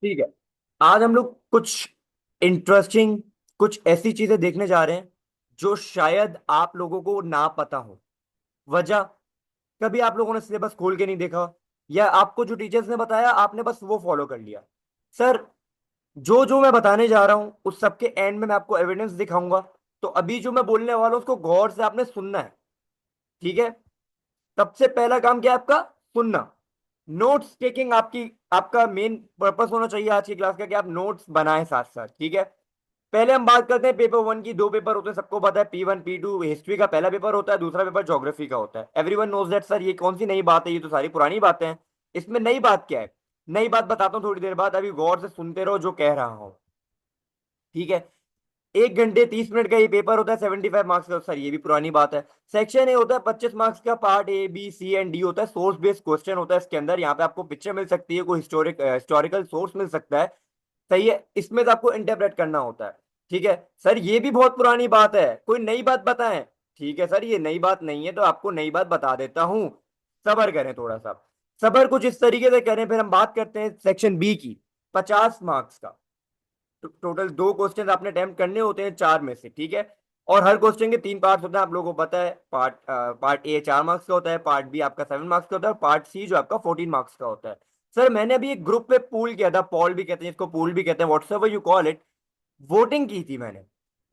ठीक है। आज हम लोग कुछ इंटरेस्टिंग, कुछ ऐसी चीजें देखने जा रहे हैं जो शायद आप लोगों को ना पता हो। वजह, कभी आप लोगों ने सिलेबस खोल के नहीं देखा, या आपको जो टीचर्स ने बताया आपने बस वो फॉलो कर लिया। सर, जो जो मैं बताने जा रहा हूं उस सबके एंड में मैं आपको एविडेंस दिखाऊंगा। तो अभी जो मैं बोलने वाला हूं उसको गौर से आपने सुनना है। ठीक है। सबसे पहला काम क्या है आपका? सुनना। नोट्स टेकिंग आपकी आपका मेन पर्पस होना चाहिए आज की क्लास का, कि आप नोट्स बनाएं साथ साथ। ठीक है। पहले हम बात करते हैं पेपर वन की। दो पेपर होते हैं, सबको पता है। P1 P2 हिस्ट्री का पहला पेपर होता है, दूसरा पेपर ज्योग्राफी का होता है। Everyone knows that. सर ये कौन सी नई बात है? ये तो सारी पुरानी बातें हैं। इसमें नई बात क्या है? नई बात बताता हूँ थोड़ी देर बाद, अभी गौर से सुनते रहो जो कह रहा हूँ। ठीक है। 1 घंटे 30 मिनट का ये पेपर होता है, 75 मार्क्स का। सर ये भी पुरानी बात है। सेक्शन ए होता है 25 मार्क्स का। Part A B C and D होता है। सोर्स बेस्ड क्वेश्चन होता है इसके अंदर। यहाँ पे आपको पिक्चर मिल सकती है, कोई हिस्टोरिकल सोर्स मिल सकता है। सही है। इसमें तो आपको इंटरप्रेट करना होता है। ठीक है। सर ये भी बहुत पुरानी बात है, कोई नई बात बताएं। ठीक है सर, ये नई बात नहीं है तो आपको नई बात बता देता हूं। सबर करें थोड़ा सा। सबर कुछ इस तरीके से करें। फिर हम बात करते हैं सेक्शन बी की। 50 मार्क्स का। टोटल दो क्वेश्चन आपने अटेम्प्ट करने होते हैं चार में से। ठीक है। और हर क्वेश्चन के तीन पार्ट होते हैं, आप लोगों को पता है। पार्ट ए 4 मार्क्स का होता है, पार्ट बी आपका 7 मार्क्स का होता है, और पार्ट सी जो आपका 14 मार्क्स का होता है। सर मैंने अभी एक ग्रुप पे पूल किया था, पॉल भी कहते हैं इसको, पूल भी कहते हैं, whatsoever you call it. Voting की थी मैंने।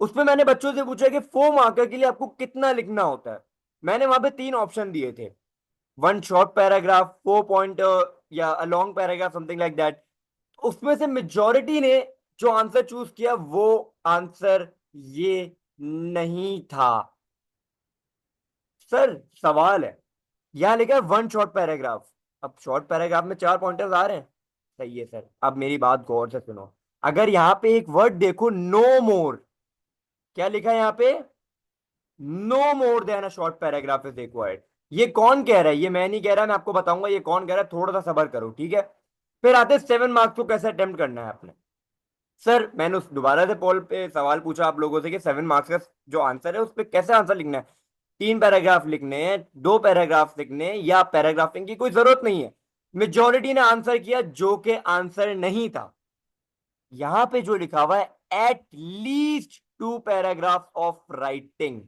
उसमें मैंने बच्चों से पूछा कि 4 मार्कर के लिए आपको कितना लिखना होता है। मैंने वहां पे तीन ऑप्शन दिए थे। वन शॉर्ट पैराग्राफ, 4 पॉइंट, या a long paragraph, something like that. उसमें से मेजॉरिटी ने जो आंसर चूज किया वो आंसर ये नहीं था। सर सवाल है, यहां लिखा है वन शॉर्ट पैराग्राफ। अब शॉर्ट पैराग्राफ में 4 पॉइंटर्स आ रहे हैं। सही है सर, अब मेरी बात गौर से सुनो। अगर यहां पे एक वर्ड देखो, नो मोर। क्या लिखा है यहां पे? No more than a short paragraph is required. ये कौन कह रहा है? ये मैं नहीं कह रहा, मैं आपको बताऊंगा ये कौन कह रहा है। थोड़ा सा सबर करो। ठीक है। फिर आते 7 मार्क्स को कैसे अटेम्प्ट करना है आपने। सर मैंने उस दोबारा से पोल पे सवाल पूछा आप लोगों से कि 7 मार्क्स का जो आंसर है उस पर कैसे आंसर लिखना है। 3 पैराग्राफ लिखने हैं, 2 पैराग्राफ लिखने हैं, या पैराग्राफिंग की कोई जरूरत नहीं है। मेजोरिटी ने आंसर किया जो कि आंसर नहीं था। यहां पे जो लिखा हुआ है, at least 2 paragraph of writing.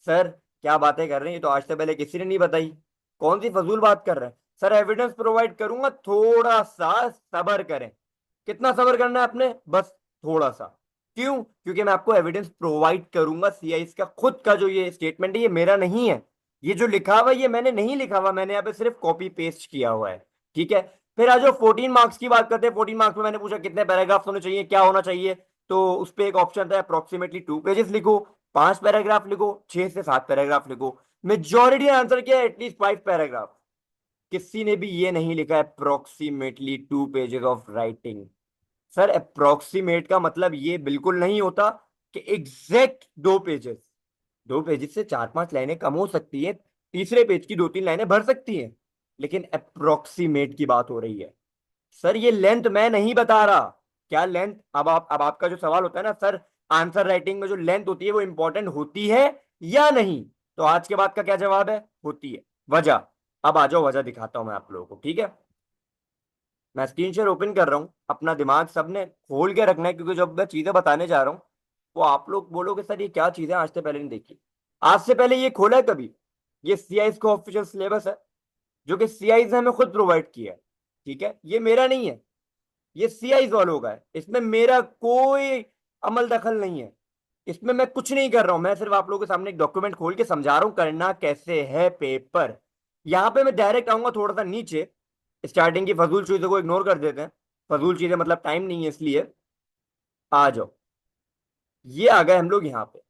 Sir क्या बातें कर रहे हैं, ये तो आज से पहले किसी ने नहीं बताई। कौन सी फजूल बात कर रहे हैं? सर एविडेंस प्रोवाइड करूंगा, थोड़ा सा सबर करें। कितना सबर करना है आपने? बस थोड़ा सा। क्यों? क्योंकि मैं आपको एविडेंस प्रोवाइड करूंगा। सीआई का खुद का जो ये स्टेटमेंट है ये मेरा नहीं है। ये जो लिखा हुआ है ये मैंने नहीं लिखा हुआ, मैंने यहाँ पे सिर्फ कॉपी पेस्ट किया हुआ है। ठीक है। फिर आज जो 14 मार्क्स की बात करते हैं, 14 मार्क्स में मैंने पूछा कितने पैराग्राफ होने चाहिए, क्या होना चाहिए। तो उस पर एक ऑप्शन था अप्रोक्सीमेटली 2 पेजेस लिखो, 5 पैराग्राफ लिखो, 6 से 7 पैराग्राफ लिखो। मेजोरिटी ने आंसर किया एटलीस्ट 5 पैराग्राफ। किसी ने भी ये नहीं लिखा approximately 2 pages of writing. Sir approximate का मतलब ये बिल्कुल नहीं होता कि एग्जैक्ट 2 पेजेस। 2 पेजेस से 4 5 लाइनें कम हो सकती है, तीसरे पेज की 2 3 लाइनें भर सकती हैं, लेकिन अप्रोक्सीमेट की बात हो रही है। सर ये लेंथ मैं नहीं बता रहा। क्या लेंथ? अब आपका जो सवाल होता है ना सर, आंसर राइटिंग में जो लेंथ होती है वो इंपॉर्टेंट होती है या नहीं? तो आज के बाद का क्या जवाब है? होती है। वजह, अब आ जाओ, वजह दिखाता हूं मैं आप लोगों को। ठीक है। मैं स्क्रीन शेयर ओपन कर रहा हूं। अपना दिमाग सबने खोल के रखना है, क्योंकि जब मैं चीजें बताने जा रहा हूं वो आप लोग बोलोगे सर ये क्या चीजें आज से पहले नहीं देखी। आज से पहले ये खोला है कभी? ये सीआईज का ऑफिशियल सिलेबस है, जो कि सीआईज ने हमें खुद प्रोवाइड किया है। ठीक है। ये मेरा नहीं है, ये सीआईज वालों का है। इसमें मेरा कोई अमल दखल नहीं है। इसमें मैं कुछ नहीं कर रहा हूं, मैं सिर्फ आप लोगों के सामने एक डॉक्यूमेंट खोल के समझा रहा हूं करना कैसे है पेपर। यहां पे मैं डायरेक्ट आऊंगा थोड़ा सा नीचे। स्टार्टिंग की फजूल चीजों को इग्नोर कर देते हैं। फजूल चीजें मतलब टाइम नहीं है इसलिए। आ जाओ। ये आ गए हम लोग यहाँ पे।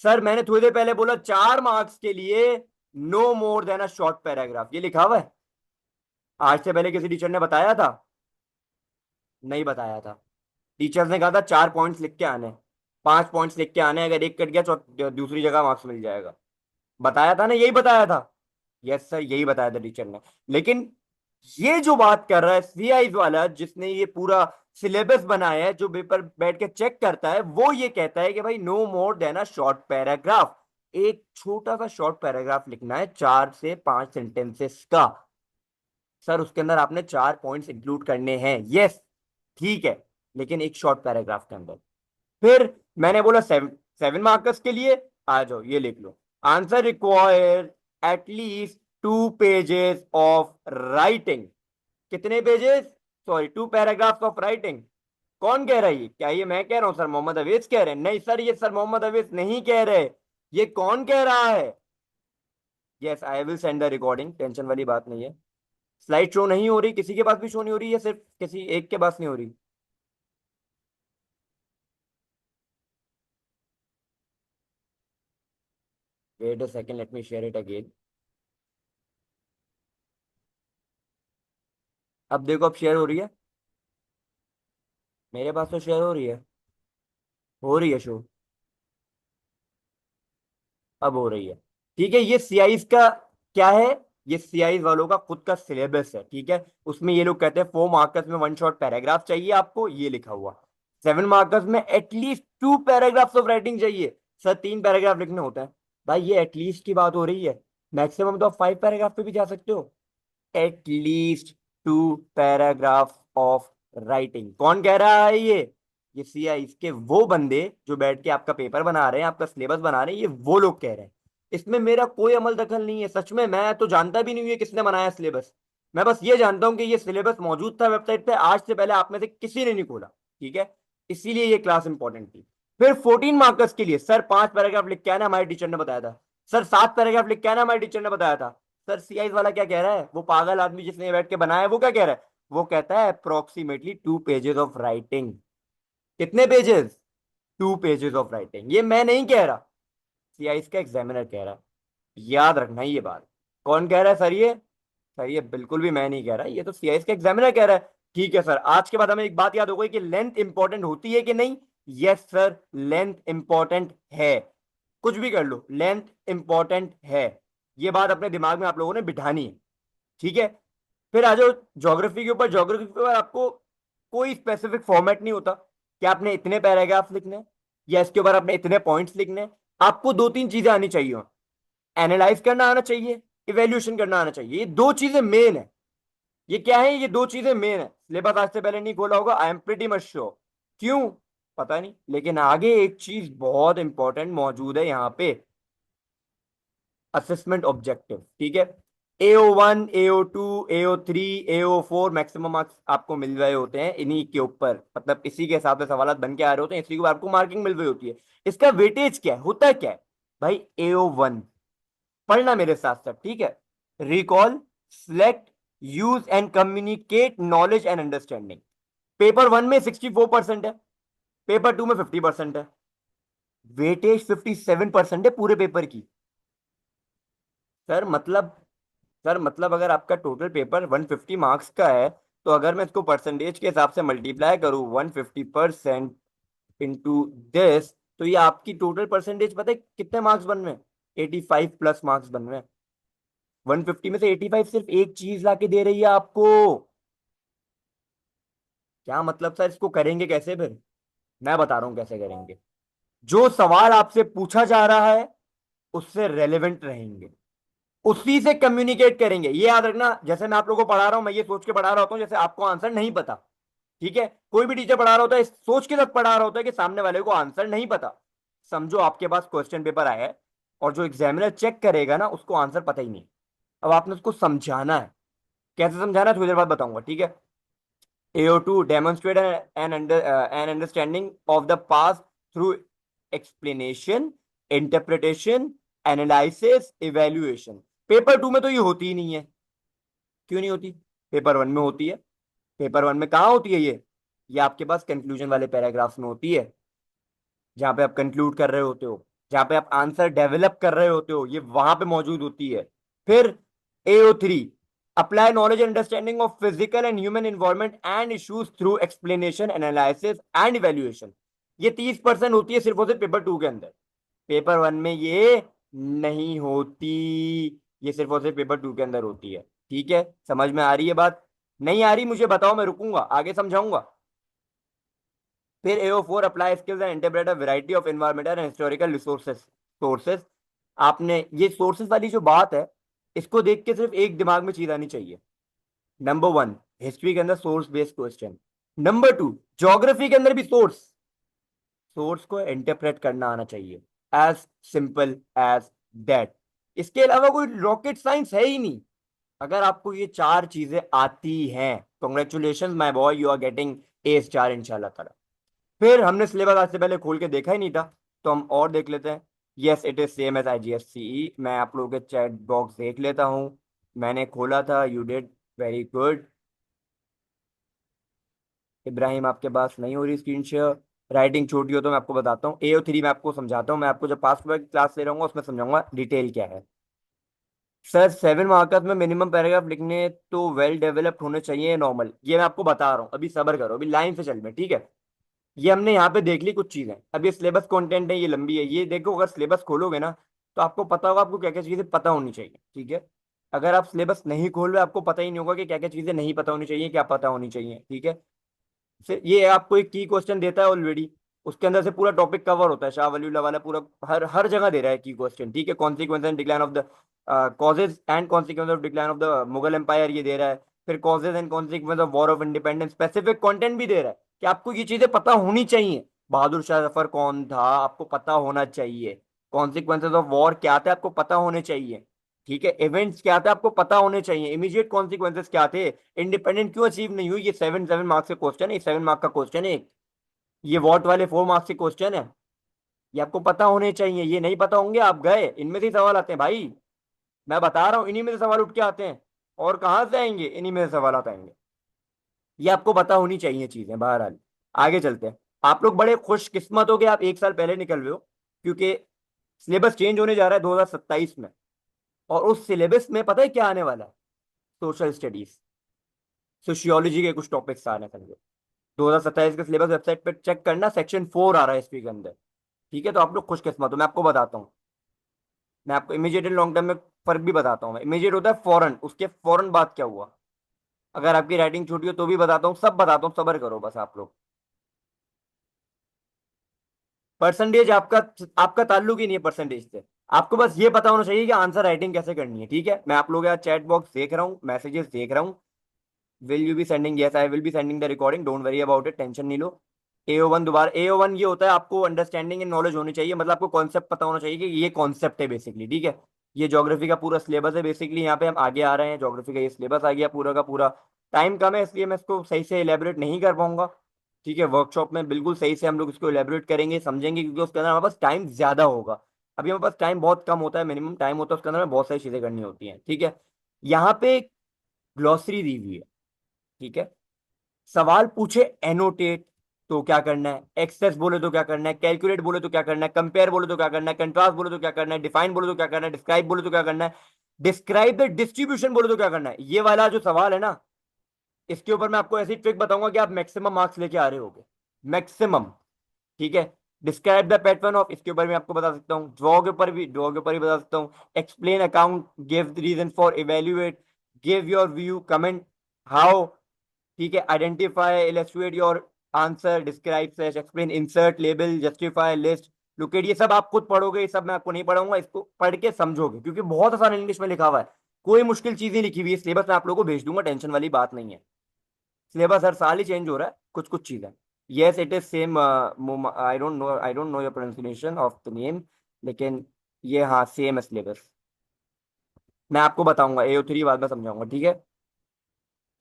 सर मैंने थोड़ी देर पहले बोला 4 मार्क्स के लिए no more than a short paragraph, ये लिखा हुआ है। आज से पहले किसी टीचर ने बताया था? नहीं बताया था। टीचर्स ने कहा था 4 पॉइंट्स लिख के आने, 5 पॉइंट्स लिख के आने, अगर एक कट गया तो दूसरी जगह मार्क्स मिल जाएगा। बताया था ना, यही बताया था। यस सर, यही बताया था टीचर ने। लेकिन ये जो बात कर रहा है सीआईज वाला, जिसने ये पूरा सिलेबस बनाया है, जो पेपर बैठ के चेक करता है, वो ये कहता है कि भाई no more than a short paragraph. एक छोटा सा शॉर्ट पैराग्राफ लिखना है, 4 से 5 सेंटेंसेस का। सर उसके अंदर आपने 4 पॉइंट्स इंक्लूड करने हैं। यस, ठीक है, लेकिन एक शॉर्ट पैराग्राफ के अंदर। फिर मैंने बोला 7 मार्कर्स के लिए आ जाओ, ये लिख लो, answer require at least 2 pages of writing. कितने pages? Sorry, 2 paragraphs of writing. कौन कह रहा है ये? क्या ये मैं कह रहा हूं? सर मोहम्मद अवेज कह रहे हैं? नहीं सर, ये सर मोहम्मद अवेज नहीं कह रहे। ये कौन कह रहा है? Yes, I will send the recording, tension वाली बात नहीं है। स्लाइड शो नहीं हो रही? किसी के पास भी शो नहीं हो रही है, सिर्फ किसी एक के पास नहीं हो रही? Wait a second, let me share it again. अब देखो, अब शेयर हो रही है? मेरे पास तो शेयर हो रही है शो। अब हो रही है। ठीक है, ये सीआईज का क्या है? ये सीआईज वालों का खुद का सिलेबस है, ठीक है। उसमें ये लोग कहते हैं 4 मार्कर्स में 1 शॉर्ट पैराग्राफ चाहिए आपको, ये लिखा हुआ। 7 मार्कर्स में एटलीस्ट 2 पैराग्राफ्स ऑफ राइटिंग चाहिए। सर 3 पैराग्राफ लिखने होते हैं। भाई ये एटलीस्ट की बात हो रही है। मैक्सिमम तो आप 5 पैराग्राफ पे भी जा सकते हो। एटलीस्ट 2 पैराग्राफ ऑफ राइटिंग, कौन कह रहा है ये सीआई, इसके वो बंदे जो बैठ के आपका पेपर बना रहे हैं, आपका सिलेबस बना रहे हैं, ये वो लोग कह रहे हैं। इसमें मेरा कोई अमल दखल नहीं है, सच में। मैं तो जानता भी नहीं हूं ये किसने बनाया सिलेबस। मैं बस ये जानता हूं कि ये सिलेबस मौजूद था वेबसाइट पे, आज से पहले आप में से किसी ने नहीं खोला। ठीक है, इसीलिए ये क्लास इंपॉर्टेंट थी। फिर 14 मार्कर्स के लिए सर 5 पैराग्राफ लिख के आना, हमारे टीचर ने बताया था। सर 7 पैराग्राफ लिख के आना, हमारे टीचर ने बताया था। सर सीआई वाला क्या कह रहा है? वो पागल आदमी जिसने ये बैठ के बनाया है, वो क्या कह रहा है? वो कहता है अप्रोक्सीमेटली 2 पेजेस ऑफ राइटिंग। कितने पेजेस? 2 pages of writing. ये मैं नहीं कह रहा, सीआई का एग्जामिनर कह रहा है। याद रखना ये बात। कौन कह रहा है सर ये? सर ये बिल्कुल भी मैं नहीं कह रहा, ये तो सीआई का एग्जामिनर कह रहा है। ठीक है सर, आज के बाद हमें एक बात याद हो गई कि लेंथ इंपॉर्टेंट होती है कि नहीं। यस सर, लेंथ इंपॉर्टेंट है। कुछ भी कर लो, लेंथ इंपॉर्टेंट है। ये बात अपने दिमाग में आप लोगों ने बिठानी है। ठीक है। फिर आ जाओ ज्योग्राफी के ऊपर। ज्योग्राफी के ऊपर आपको कोई स्पेसिफिक फॉर्मेट नहीं होता कि आपने इतने पैराग्राफ लिखने हैं या इसके ऊपर आपने इतने पॉइंट्स लिखने हैं। आपको 2-3 चीजें आनी चाहिए। एनालाइज करना आना चाहिए, इवेल्यूशन करना आना चाहिए। ये 2 चीजें मेन है। ये क्या है? ये 2 चीजें मेन है। सिलेबस आज से पहले नहीं खोला होगा, I am pretty much sure. क्यों? पता नहीं, लेकिन आगे एक चीज बहुत इंपॉर्टेंट मौजूद है यहाँ पे, असेसमेंट ऑब्जेक्टिव। ठीक है, AO1, AO2, AO3, AO4 maximum marks आपको मिल रहे होते हैं इन्हीं के ऊपर, मतलब इसी के हिसाब से सवाल बन के आ रहे होते हैं, इसी के ऊपर आपको मार्किंग मिल रही होती है। इसका वेटेज क्या है, होता क्या है? भाई AO1 पढ़ना मेरे साथ साथ, ठीक है। Recall, select, use and communicate knowledge and understanding. Paper 1 में 64% है, पेपर 2 में 50% है। वेटेज 57% है पूरे पेपर की। सर मतलब सर मतलब अगर आपका टोटल पेपर 150 मार्क्स का है, तो अगर मैं इसको परसेंटेज के हिसाब से मल्टीप्लाई करूँ 150% इंटू दिस, तो ये आपकी टोटल परसेंटेज पता है कितने मार्क्स बन रहे हैं? 85+ मार्क्स बन रहे हैं। 150 में से 85 सिर्फ एक चीज लाके दे रही है आपको। क्या मतलब सर, इसको करेंगे कैसे फिर? मैं बता रहा हूं कैसे करेंगे। जो सवाल आपसे पूछा जा रहा है उससे रेलेवेंट रहेंगे, उसी से कम्युनिकेट करेंगे। ये याद रखना, जैसे मैं आप लोगों को पढ़ा रहा हूं, मैं ये सोच के पढ़ा रहा होता हूं जैसे आपको आंसर नहीं पता। ठीक है, कोई भी टीचर पढ़ा रहा होता है इस सोच के साथ पढ़ा रहा होता है कि सामने वाले को आंसर नहीं पता। समझो आपके पास क्वेश्चन पेपर आया है और जो एग्जामिनर चेक करेगा ना, उसको आंसर पता ही नहीं। अब आपने उसको समझाना है। कैसे समझाना है थोड़ी देर बाद बताऊंगा, ठीक है। AO2 demonstrate an understanding of the past through explanation, interpretation, analysis, evaluation। Paper 2 में तो ये होती ही नहीं है। क्यों नहीं होती? पेपर 1 में होती है। पेपर 1 में कहाँ होती है ये आपके पास कंक्लूजन वाले पैराग्राफ्स में होती है, जहां पे आप कंक्लूड कर रहे होते हो, जहां पे आप आंसर डेवलप कर रहे होते हो, ये वहां पे मौजूद होती है। फिर AO3 apply knowledge understanding of physical and human environment and issues through explanation, analysis and evaluation. ये 30% होती है सिर्फ और सिर्फ पेपर 2 के अंदर। पेपर 1 में ये नहीं होती, ये सिर्फ और सिर्फ पेपर 2 के अंदर होती है। ठीक है, समझ में आ रही है बात? नहीं आ रही मुझे बताओ, मैं रुकूंगा, आगे समझाऊंगा। फिर AO4 apply skills and interpret a variety of environmental and historical resources. Sources, आपने ये सोर्सेज वाली जो बात है, इसको देख के सिर्फ एक दिमाग में चीज आनी चाहिए। नंबर 1, हिस्ट्री के अंदर source based question. Number two, geography के अंदर भी सोर्स, सोर्स को इंटरप्रेट करना आना चाहिए, एज सिंपल एज दैट। इसके अलावा कोई रॉकेट साइंस है ही नहीं। अगर आपको ये चार चीजें आती हैं, congratulation my boy, you are getting a star इंशाल्लाह ताला। फिर हमने सिलेबस आज से पहले खोल के देखा ही नहीं था, तो हम और देख लेते हैं। Yes it is same as IGSCE। मैं आप लोगों के चैट बॉक्स देख लेता हूँ। मैंने खोला था, you did very good. Ibrahim आपके पास नहीं हो रही स्क्रीन शेयर। राइटिंग छोटी हो तो मैं आपको बताता हूँ, AO3 मैं आपको समझाता हूँ। मैं आपको जब पास क्लास ले रहूंगा उसमें समझाऊंगा डिटेल क्या है। सर 7 मार्कर्स में मिनिमम पैराग्राफ लिखने तो वेल डेवलप्ड होने चाहिए नॉर्मल, ये मैं आपको बता रहा हूँ, अभी सब्र करो, अभी लाइन से चल में, ठीक है। ये हमने यहाँ पे देख ली कुछ चीजें। अब ये सिलेबस कंटेंट है, ये लंबी है, ये देखो अगर सिलेबस खोलोगे ना तो आपको पता होगा आपको क्या क्या चीजें पता होनी चाहिए, ठीक है। अगर आप सिलेबस नहीं खोल रहे आपको पता ही नहीं होगा कि क्या क्या चीजें नहीं पता होनी चाहिए, क्या पता होनी चाहिए, ठीक है। फिर ये आपको एक की क्वेश्चन देता है ऑलरेडी, उसके अंदर से पूरा टॉपिक कवर होता है, शाह वलीउल्लाह वाला पूरा हर हर जगह दे रहा है की क्वेश्चन, ठीक है। Consequence and decline of the causes and consequence of decline of the Mughal empire, ये दे रहा है। फिर causes and consequence of war of independence, specific content भी दे रहा है कि आपको ये चीजें पता होनी चाहिए। बहादुर शाह जफर कौन था आपको पता होना चाहिए। कॉन्सिक्वेंसेज ऑफ वॉर क्या थे आपको पता होने चाहिए, ठीक है। इवेंट्स क्या थे आपको पता होने चाहिए। इमीडिएट कॉन्सिक्वेंसेज क्या थे, इंडिपेंडेंट क्यों अचीव नहीं हुई, ये 7 7 मार्क्स के क्वेश्चन है, 7 मार्क का क्वेश्चन है एक। ये वॉट वाले 4 मार्क्स के क्वेश्चन है, ये आपको पता होने चाहिए। ये नहीं पता होंगे आप गए, इनमें से ही सवाल आते हैं भाई, मैं बता रहा हूँ, इन्हीं में से सवाल उठ के आते हैं। और कहाँ से आएंगे, इन्हीं में से सवाल आएंगे। ये आपको पता होनी चाहिए चीजें। बहरहाल आगे चलते हैं। आप लोग बड़े खुशकिस्मत हो कि आप एक साल पहले निकल रहे हो, क्योंकि सिलेबस चेंज होने जा रहा है 2027 में। और उस सिलेबस में पता है क्या आने वाला है, सोशल स्टडीज, सोशियोलॉजी के कुछ टॉपिक्स आने समझो। 2027 के सिलेबस वेबसाइट पे चेक करना, सेक्शन 4 आ रहा है इसके अंदर, ठीक है। तो आप लोग खुशकिस्मत हो, मैं आपको बताता हूँ। मैं आपको इमीडिएट एंड लॉन्ग टर्म में फर्क भी बताता हूँ। इमीडिएट होता है फौरन, उसके फौरन बाद क्या हुआ। अगर आपकी राइटिंग छोटी हो तो भी बताता हूँ, सब बताता हूँ, सब्र करो बस आप लोग। परसेंटेज आपका, आपका ताल्लुक ही नहीं है परसेंटेज से। आपको बस ये पता होना चाहिए कि आंसर राइटिंग कैसे करनी है, ठीक है। मैं आप लोग यार चैट बॉक्स देख रहा हूँ, मैसेजेस देख रहा हूँ। Will you be sending, yes I will be sending the recording, don't worry about it, tension नहीं लो। AO1 दोबारा, AO1 ये होता है आपको अंडरस्टैंडिंग एंड नॉलेज होनी चाहिए, मतलब आपको कॉन्सेप्ट पता होना चाहिए कि ये कॉन्सेप्ट है बेसिकली, ठीक है। ये ज्योग्राफी का पूरा सिलेबस है बेसिकली, यहाँ पे हम आगे आ रहे हैं, ज्योग्राफी का ये सिलेबस आ गया पूरा का पूरा। टाइम कम है इसलिए मैं इसको सही से एलेबोरेट नहीं कर पाऊंगा, ठीक है। वर्कशॉप में बिल्कुल सही से हम लोग इसको एलेबोरेट करेंगे, समझेंगे, क्योंकि उसके अंदर हमारे पास टाइम ज्यादा होगा। अभी हमारे पास टाइम बहुत कम होता है, मिनिमम टाइम होता है, उसके अंदर हमें बहुत सारी चीजें करनी होती हैं, ठीक है। यहाँ पे ग्लॉसरी दी हुई है, ठीक है। सवाल पूछे एनोटेट तो क्या करना है, एक्सेस बोले तो क्या करना है, कैलकुलेट बोले तो क्या करना है, कंपेयर बोले तो क्या करना है, कंट्रास्ट बोले तो क्या करना है, डिफाइन बोले तो क्या करना है, डिस्क्राइब बोले तो क्या करना है, डिस्क्राइब द डिस्ट्रीब्यूशन बोले तो क्या करना है। ये वाला जो सवाल है ना, इसके ऊपर मैं आपको ऐसी ट्रिक बताऊंगा कि आप मैक्सिमम मार्क्स लेके आ रहे होगे, मैक्सिमम, ठीक है। डिस्क्राइब द पैटर्न ऑफ, इसके ऊपर मैं आपको बता सकता हूँ। ड्रॉ के ऊपर भी बता सकता हूँ। Explain account, give reason for evaluate, give your view, comment how, ठीक है। Identify, illustrate your answer, describe slash explain, insert, label, justify, list, locate, ये सब आप खुद पढ़ोगे, ये सब मैं आपको नहीं पढ़ाऊंगा, इसको पढ़ के समझोगे, क्योंकि बहुत आसान इंग्लिश में लिखा हुआ है। कोई मुश्किल चीज नहीं लिखी हुई है, सिलेबस मैं आप लोगों को भेज दूंगा, टेंशन वाली बात नहीं है। सिलेबस हर साल ही चेंज हो रहा है, कुछ कुछ चीजें। Yes it is same, I don't know your pronunciation of the name, लेकिन ये हाँ सेम है सिलेबस। मैं आपको बताऊंगा, AO3 बाद में समझाऊंगा, ठीक है।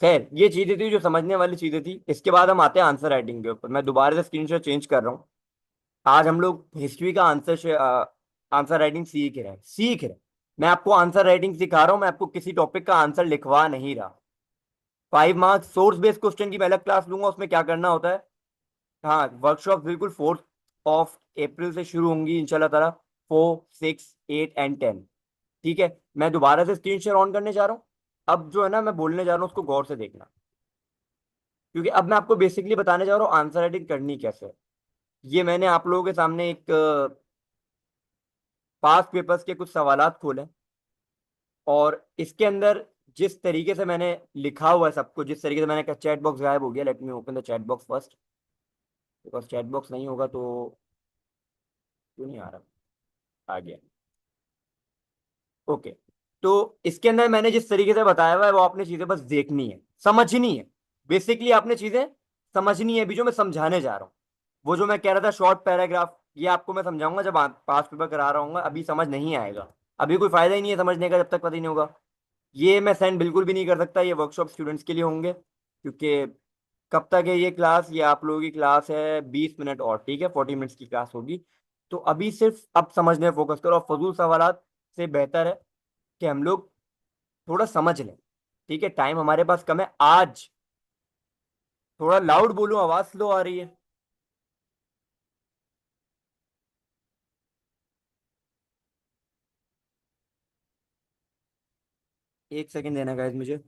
खैर ये चीजें थी जो समझने वाली चीजें थी। इसके बाद हम आते हैं आंसर राइटिंग के ऊपर। मैं दोबारा से स्क्रीनशॉट चेंज कर रहा हूँ। आज हम लोग हिस्ट्री का आंसर राइटिंग सीख रहे हैं। मैं आपको आंसर राइटिंग सिखा रहा हूँ, मैं आपको किसी टॉपिक का आंसर लिखवा नहीं रहा। 5 मार्क्स सोर्स बेस्ड क्वेश्चन की मैं अलग क्लास लूंगा, उसमें क्या करना होता है। हाँ वर्कशॉप बिल्कुल 4 अप्रैल से शुरू होंगी इंशाल्लाह ताला, 4 6 8 एंड 10, ठीक है। मैं दोबारा से स्क्रीन शेयर ऑन करने जा रहा हूँ। अब जो है ना मैं बोलने जा रहा हूँ उसको गौर से देखना, क्योंकि अब मैं आपको बेसिकली बताने जा रहा हूँ आंसर राइटिंग करनी कैसे है। ये मैंने आप लोगों के सामने एक पास्ट पेपर्स के कुछ सवालात खोले, और इसके अंदर जिस तरीके से मैंने लिखा हुआ है सबको, जिस तरीके से मैंने कहा, चैट बॉक्स गायब हो गया, let me open the chat box first, because chat box नहीं होगा तो क्यों नहीं आ रहा, आ गया, ओके। तो इसके अंदर मैंने जिस तरीके से बताया हुआ है वो आपने चीजें बस देखनी है, समझनी है। बेसिकली आपने चीजें समझनी है अभी जो मैं समझाने जा रहा हूँ। वो जो मैं कह रहा था शॉर्ट पैराग्राफ, ये आपको मैं समझाऊंगा जब पास पेपर करा रहा हूँ, अभी समझ नहीं आएगा। अभी कोई फायदा ही नहीं है समझने का जब तक पता ही नहीं होगा। ये मैं सेंड बिल्कुल भी नहीं कर सकता, ये वर्कशॉप स्टूडेंट्स के लिए होंगे, क्योंकि कब तक है ये क्लास, ये आप लोगों की क्लास है 20 मिनट और, ठीक है 40 मिनट्स की क्लास होगी। तो अभी सिर्फ अब समझने फोकस करो, और फजूल सवालात से बेहतर है कि हम लोग थोड़ा समझ लें। ठीक है, टाइम हमारे पास कम है आज। थोड़ा लाउड बोलो, आवाज स्लो आ रही है। एक सेकंड देना गाइस मुझे।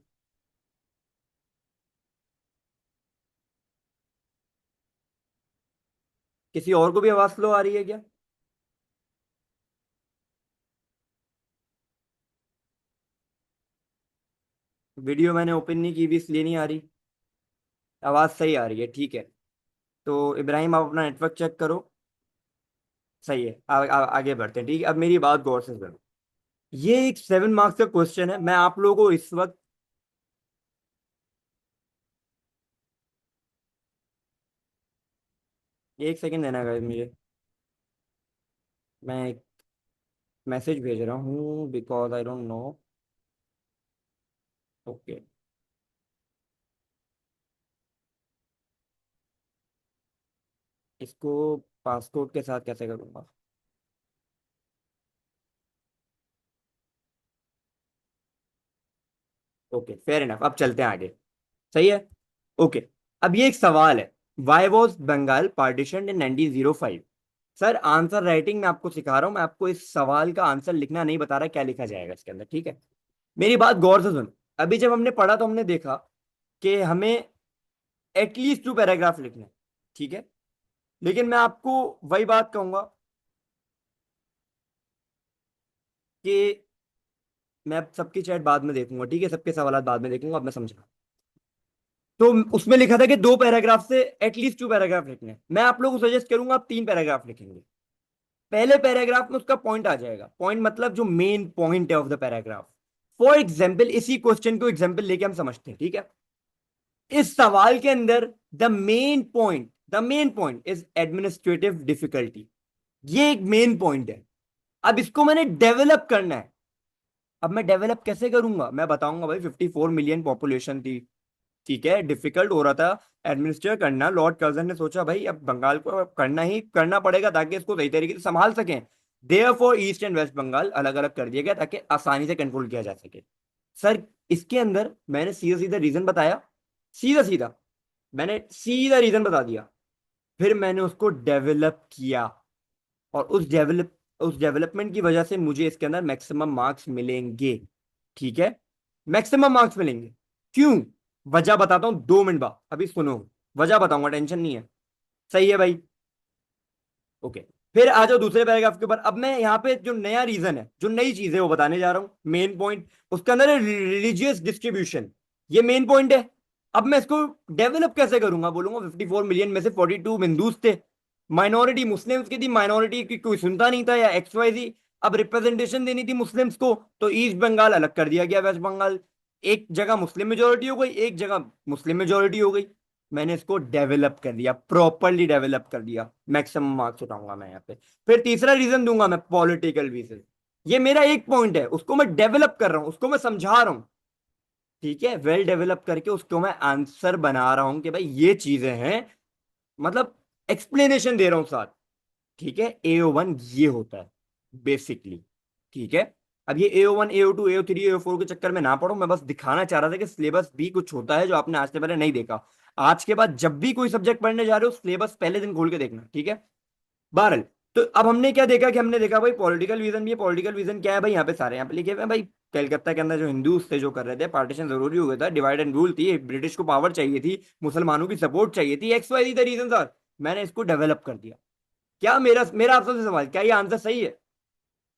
किसी और को भी आवाज स्लो आ रही है क्या? वीडियो मैंने ओपन नहीं की भी इसलिए नहीं आ रही। आवाज सही आ रही है, ठीक है। तो इब्राहिम आप अपना नेटवर्क चेक करो। सही है, आगे बढ़ते हैं, ठीक है। अब मेरी बात गौर से सुनो। ये एक 7 मार्क्स का क्वेश्चन है, मैं आप लोगों को इस वक्त। एक सेकंड देना गाइस मुझे। मैं एक मैसेज भेज रहा हूँ because I don't know. Okay. इसको पासकोड के साथ कैसे करूँगा? ओके फेयर इनफ, अब चलते हैं आगे। सही है। ओके। अब ये एक सवाल है। Why was Bengal partition in 1905? Sir answer writing मैं आपको सिखा रहा हूँ, मैं आपको इस सवाल का आंसर लिखना नहीं बता रहा क्या लिखा जाएगा इसके अंदर, ठीक है। मेरी बात गौर से सुन। अभी जब हमने पढ़ा तो हमने देखा कि हमें एटलीस्ट 2 पैराग्राफ लिखने हैं, ठीक है। लेकिन मैं आपको वही बात कहूंगा कि मैं अब सबकी चैट बाद में देखूंगा, ठीक है, सबके सवाल बाद में देखूंगा, अब मैं समझा। तो उसमें लिखा था कि 2 पैराग्राफ से एटलीस्ट 2 पैराग्राफ लिखने हैं। मैं आप लोगों को सजेस्ट करूंगा आप 3 पैराग्राफ लिखेंगे। पहले पैराग्राफ में उसका पॉइंट आ जाएगा, पॉइंट मतलब जो मेन पॉइंट है of the paragraph. For example इसी क्वेश्चन को एग्जाम्पल लेके हम समझते हैं, ठीक है। इस सवाल के अंदर the main point is administrative difficulty. ये एक मेन पॉइंट है। अब इसको मैंने डेवलप करना है। अब मैं डेवलप कैसे करूंगा मैं बताऊंगा भाई। 54 मिलियन पॉपुलेशन थी, ठीक है, डिफिकल्ट हो रहा था एडमिनिस्ट्रेट करना। लॉर्ड कर्जन ने सोचा भाई अब बंगाल को अब करना ही करना पड़ेगा ताकि इसको सही तरीके से संभाल सकें। Therefore east and west Bengal अलग अलग कर दिया गया ताकि आसानी से कंट्रोल किया जा सके। सर इसके अंदर मैंने सीधा सीधा रीजन बताया, सीधा सीधा मैंने सीधा रीजन बता दिया। फिर मैंने उसको डेवलप किया, और उस डेवलपमेंट की वजह से मुझे इसके अंदर मैक्सिमम मार्क्स मिलेंगे, ठीक है। मैक्सिमम मार्क्स मिलेंगे। क्यों? वजह बताता हूं 2 मिनट बाद, अभी सुनो। वजह बताऊंगा, टेंशन नहीं है। सही है भाई। ओके। फिर आ जाओ दूसरे पैराग्राफ के ऊपर। अब मैं यहाँ पे जो नया रीजन है, जो नई चीज है वो बताने जा रहा हूँ, मेन पॉइंट। उसके अंदर है रिलीजियस डिस्ट्रीब्यूशन। ये मेन पॉइंट है। अब मैं इसको डेवलप कैसे करूंगा? बोलूंगा 54 मिलियन में से 42 हिंदूज थे, माइनॉरिटी मुस्लिम्स की थी, माइनॉरिटी की कोई सुनता नहीं था या XYZ। अब रिप्रेजेंटेशन देनी थी मुस्लिम्स को, तो ईस्ट बंगाल अलग कर दिया गया, वेस्ट बंगाल। एक जगह मुस्लिम मेजोरिटी हो गई, एक जगह मुस्लिम मेजोरिटी हो गई। मैंने इसको डेवलप कर दिया, प्रॉपरली डेवलप कर दिया, मैक्सिमम मार्क्स उठाऊंगा मैं यहाँ पे। फिर तीसरा रीजन दूंगा मैं, पॉलिटिकल रीजन। ये मेरा एक पॉइंट है, उसको मैं डेवलप कर रहा हूं, उसको मैं समझा रहा हूं, ठीक है, वेल डेवलप करके उसको मैं आंसर बना रहा हूं कि भाई ये चीजें हैं, मतलब एक्सप्लेनेशन दे रहा हूं साथ। ठीक है, AO1 ये होता है बेसिकली, ठीक है। अब ये AO1 AO2 AO3 AO4 के चक्कर में ना पड़ो, मैं बस दिखाना चाह रहा था कि सिलेबस भी कुछ होता है जो आपने आज से पहले नहीं देखा। आज के बाद जब भी कोई सब्जेक्ट पढ़ने जा रहे हो सिलेबस पहले दिन खोल के देखना, ठीक है। बहरल, तो अब हमने क्या देखा कि हमने देखा भाई पॉलिटिकल विजन भी है। पॉलिटिकल विजन क्या है भाई? यहाँ पे सारे यहाँ पे लिखे हुए हैं भाई। कलकत्ता के अंदर जो हिंदूज थे जो कर रहे थे, पार्टीशन जरूरी हो गया था, डिवाइड एंड रूल थी, ब्रिटिश को पावर चाहिए थी, मुसलमानों की सपोर्ट चाहिए थी, XYZ द रीजन सर। मैंने इसको डेवलप कर दिया। क्या मेरा मेरा आपसे सवाल, क्या ये आंसर सही है?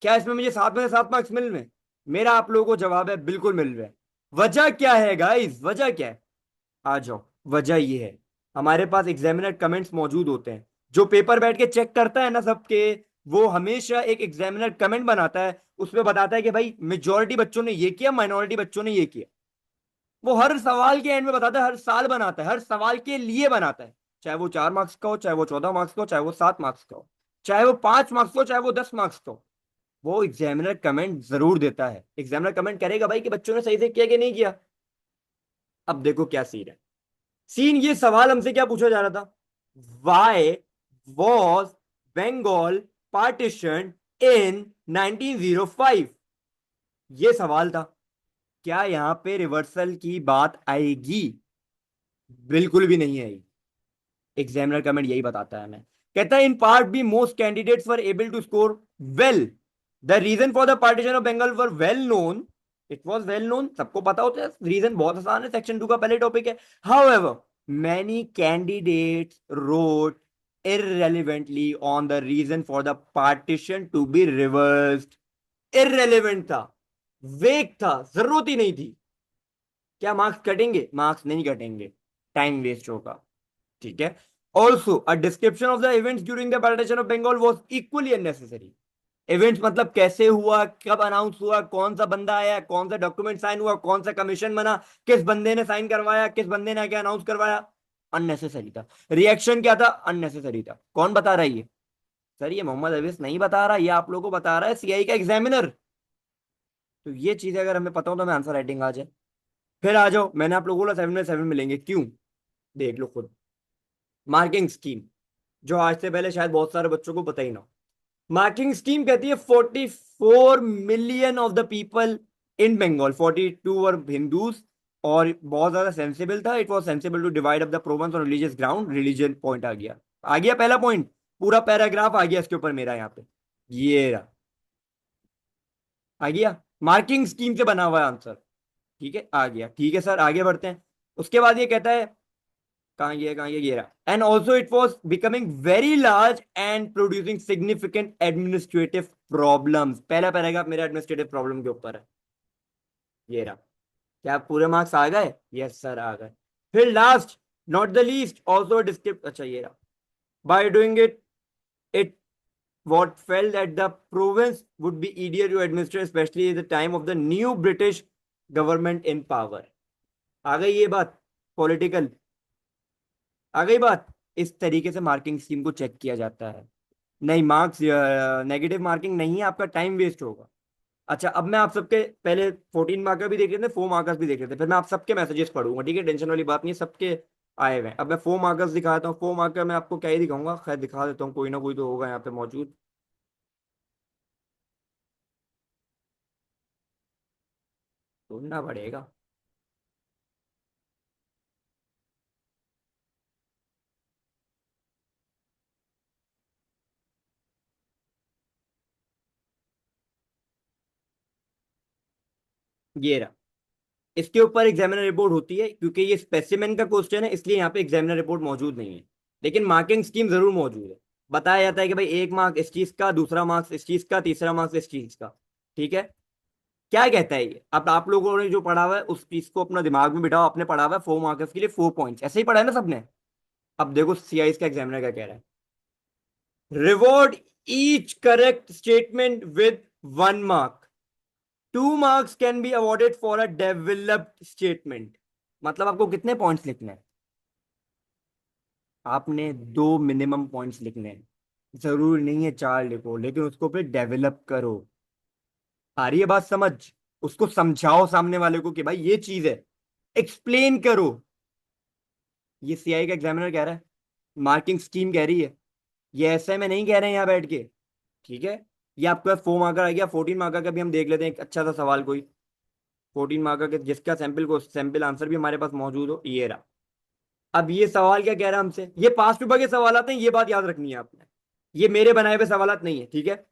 क्या इसमें मुझे 7 में से 7 मार्क्स मिल रहे हैं? मेरा आप लोगों को जवाब है बिल्कुल मिल रहा है। वजह क्या है गाइस, वजह क्या है? आ जाओ। वजह ये है, हमारे पास एग्जामिनर कमेंट्स मौजूद होते हैं। जो पेपर बैठ के चेक करता है ना सबके, वो हमेशा एक एग्जामिनर कमेंट बनाता है, उसमें बताता है कि भाई मेजोरिटी बच्चों ने ये किया, माइनॉरिटी बच्चों ने ये किया। वो हर सवाल के एंड में बताता है, हर साल बनाता है, हर सवाल के लिए बनाता है। चाहे वो 4 मार्क्स का हो, चाहे वो 14 मार्क्स का हो, चाहे वो 7 मार्क्स का हो, चाहे वो 5 मार्क्स का हो, चाहे वो 10 मार्क्स का हो, वो एग्जामिनर कमेंट जरूर देता है। एग्जामिनर कमेंट करेगा भाई कि बच्चों ने सही से किया कि नहीं किया। अब देखो क्या सीन है। सीन ये, सवाल हमसे क्या पूछा जा रहा था, why was Bengal partition in 1905, ये सवाल था। क्या यहां पे रिवर्सल की बात आएगी? बिल्कुल भी नहीं आएगी। एग्जामिनर कमेंट यही बताता है हमें। कहता है in part B most candidates were able to score well, the reason for the partition of Bengal were well known, it was well known, सबको पता होता है, रीजन बहुत आसान है, सेक्शन 2 का पहले टॉपिक है। However many candidates wrote irrelevantly on the reason for the partition to be reversed, irrelevant था, वेग था, जरूरत ही नहीं थी। क्या मार्क्स कटेंगे? मार्क्स नहीं कटेंगे, टाइम वेस्ट होगा। ठीक है। Also a description of the events during the partition of Bengal was equally unnecessary. Events मतलब कैसे हुआ, कब अनाउंस हुआ, कौन सा बंदा आया, कौन सा डॉक्यूमेंट साइन हुआ, कौन सा कमीशन बना, किस बंदे ने साइन करवाया, किस बंदे ने आके अनाउंस करवाया, अननेसेसरी था। रिएक्शन क्या था? अननेसेसरी था। कौन बता रहा है ये? सर ये मोहम्मद अवीस नहीं बता रहा, ये आप लोगों को बता रहा है सीआई का एग्जामिनर। तो ये चीजें अगर हमें पता हो तो हमें आंसर राइटिंग आ जाए। फिर आ जाओ, मैंने आप लोगों को 7 में 7 मिलेंगे, क्यों? देख लो खुद। मार्किंग स्कीम, जो आज से पहले शायद बहुत सारे बच्चों को पता ही ना। मार्किंग स्कीम कहती है 44 million of the people in Bengal, 42 were Hindus, और बहुत ज्यादा सेंसिबल था, it was sensible to divide up the province on religious ground, religion point आ गया पहला पॉइंट, पूरा पैराग्राफ आ गया इसके ऊपर मेरा यहाँ पे, ये रहा, आ गया, मार्किंग स्कीम से बना हुआ है आंसर। ठीक है, आ गया, ठीक है सर, आगे बढ़ते हैं। उसके बाद ये कहता है, कहाँ गया ये रहा, and also it was becoming very large and producing significant administrative problems, पहला पैराग्राफ मेरा एडमिनिस्ट्रेटिव प्रॉब्लम के ऊपर है, ये रहा। क्या पूरे मार्क्स आ गए? यस सर आ गए। फिर last, not the least, also describe, अच्छा ये रहा, by doing it what felt that the province would be easier to administer, especially at the time of the new British government in power। आ गई ये बात, political, आ गई बात। इस तरीके से मार्किंग स्कीम को चेक किया जाता है। नहीं, मार्क्स नेगेटिव मार्किंग नहीं है, आपका टाइम वेस्ट होगा। अच्छा, अब मैं आप सबके पहले 14 मार्कर भी देख लेते हैं, 4 मार्कर्स भी देख लेते हैं, फिर मैं आप सबके मैसेजेस पढ़ूंगा, ठीक है, टेंशन वाली बात नहीं है, सबके आए हुए हैं। अब मैं 4 मार्कर्स दिखाता हूँ, 4 मार्कर मैं आपको क्या ही दिखाऊंगा, खैर दिखा देता हूँ, कोई ना कोई तो होगा यहाँ पे मौजूद। ढूंढना पड़ेगा। ये रहा, इसके ऊपर एग्जामिनर रिपोर्ट होती है, क्योंकि ये स्पेसिमेन का क्वेश्चन है इसलिए यहाँ पे एग्जामिनर रिपोर्ट मौजूद नहीं है, लेकिन मार्किंग स्कीम जरूर मौजूद है। बताया जाता है कि भाई 1 मार्क इस चीज का, दूसरा मार्क्स इस चीज का, तीसरा मार्क्स इस चीज का। ठीक है। क्या कहता है ये? अब आप लोगों ने जो पढ़ा हुआ है उस चीज को अपना दिमाग में बिठाओ, आपने पढ़ा हुआ है 4 मार्क्स के लिए 4 पॉइंट्स, ऐसे ही पढ़ा है ना सबने। अब देखो सीआई का एग्जामिनर क्या कह रहा है, reward each correct statement with 1 mark, 2 marks can be awarded for a developed statement. मतलब आपको कितने पॉइंट्स लिखने हैं? आपने 2 मिनिमम पॉइंट्स लिखने हैं, जरूरी नहीं है 4 लिखो, लेकिन उसको फिर डेवलप करो। आ रही है बात समझ? उसको समझाओ सामने वाले को कि भाई ये चीज है, एक्सप्लेन करो। ये सीआई का एग्जामिनर कह रहा है, मार्किंग स्कीम कह रही है, ये ऐसे में नहीं कह रहे हैं यहाँ बैठ के। ठीक है। ये आपके पास 4 मार्कर आ गया, 14 मार्कर का भी हम देख लेते हैं, एक अच्छा सा सवाल कोई 14 मार्कर के जिसका सैंपल आंसर भी हमारे पास मौजूद हो, ये रहा। अब ये सवाल क्या कह रहा है हमसे, ये पास्ट पेपर के सवाल आते हैं, ये बात याद रखनी है आपने, ये मेरे बनाए हुए सवाल नहीं है। ठीक है।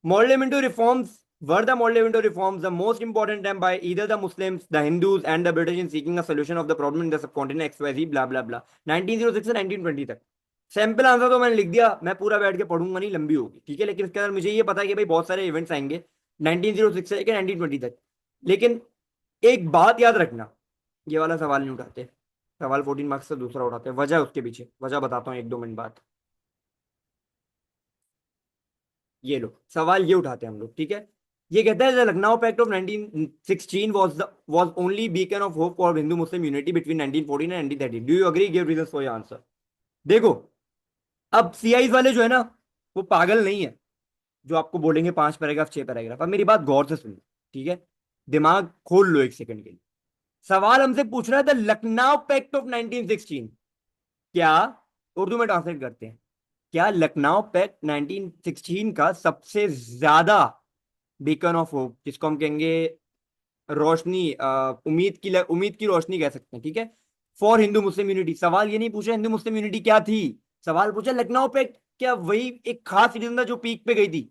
Parliamentary reforms were the parliamentary reforms the most important attempt by either the Muslims, the Hindus, and the British in seeking a solution of the problem in the subcontinent XYZ blah blah blah 1906 से 1920 तक। Sample answer तो मैंने लिख दिया, मैं पूरा बैठ के पढ़ूंगा नहीं, लंबी होगी, ठीक है, लेकिन इसके अंदर मुझे ये पता है कि भाई बहुत सारे इवेंट्स आएंगे 1906 से लेकर 1920 तक। लेकिन एक बात याद रखना, ये वाला सवाल नहीं उठाते, सवाल 14 मार्क्स से दूसरा उठाते हैं, वजह उसके पीछे, वजह बताता हूँ 1-2 मिनट बाद। ये लो सवाल ये उठाते हैं हम लोग, ठीक है। ये कहता है the Lucknow pact of 1916 was only beacon of hope for Hindu Muslim unity between 1914 and 1930. Do you agree? Give reasons for your answer. देखो, अब सीआई वाले जो है ना, वो पागल नहीं है जो आपको बोलेंगे 5 पैराग्राफ 6 पैराग्राफ। अब मेरी बात गौर से सुनो, ठीक है? दिमाग खोल लो एक सेकंड के लिए। सवाल हमसे पूछ रहा है द लखनऊ पैक्ट ऑफ 1916, क्या, उर्दू में ट्रांसलेट करते हैं, क्या लखनऊ पैक्ट 1916 का सबसे ज्यादा बीकन ऑफ होप, जिसको हम कहेंगे रोशनी, उम्मीद की रोशनी कह सकते हैं, ठीक है, फॉर हिंदू मुस्लिम यूनिटी। सवाल ये नहीं पूछा हिंदू मुस्लिम यूनिटी क्या थी, सवाल पूछा लखनऊ पैक्ट क्या वही एक खास सिटीजन था जो पीक पे गई थी।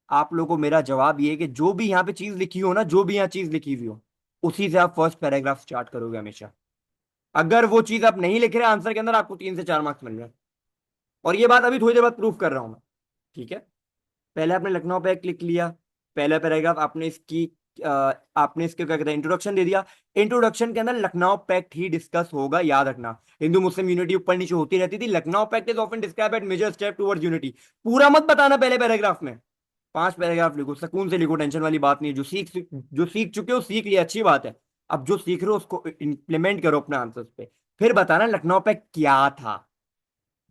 आप लोगों को मेरा जवाब ये है कि जो भी यहाँ पे चीज लिखी हो ना, जो भी यहाँ चीज लिखी हुई हो, उसी से आप फर्स्ट पैराग्राफ स्टार्ट करोगे हमेशा। अगर वो चीज आप नहीं लिख रहे आंसर के अंदर, आपको 3 से 4 मार्क्स मिल रहे हैं। और ये बात अभी थोड़ी देर बाद प्रूफ कर रहा हूं मैं, ठीक है? पहले आपने लखनऊ पे क्लिक लिया, पहला पैराग्राफ आपने इसकी आपने इसके क्या कहते हैं इंट्रोडक्शन दे दिया। इंट्रोडक्शन के अंदर लखनऊ पैक्ट ही डिस्कस होगा, याद रखना। हिंदू मुस्लिम यूनिटी ऊपर नीचे होती रहती थी। Lucknow pact is often describe at major step towards unity. पूरा मत बताना पहले पैराग्राफ में, 5 पैराग्राफ लिखो, सुकून से लिखो, टेंशन वाली बात नहीं है। जो सीख चुके हो सीख लिया, अच्छी बात है। अब जो सीख रहे हो उसको इंप्लीमेंट करो अपने आंसर्स पे, फिर बताना लखनऊ पैक्ट क्या था,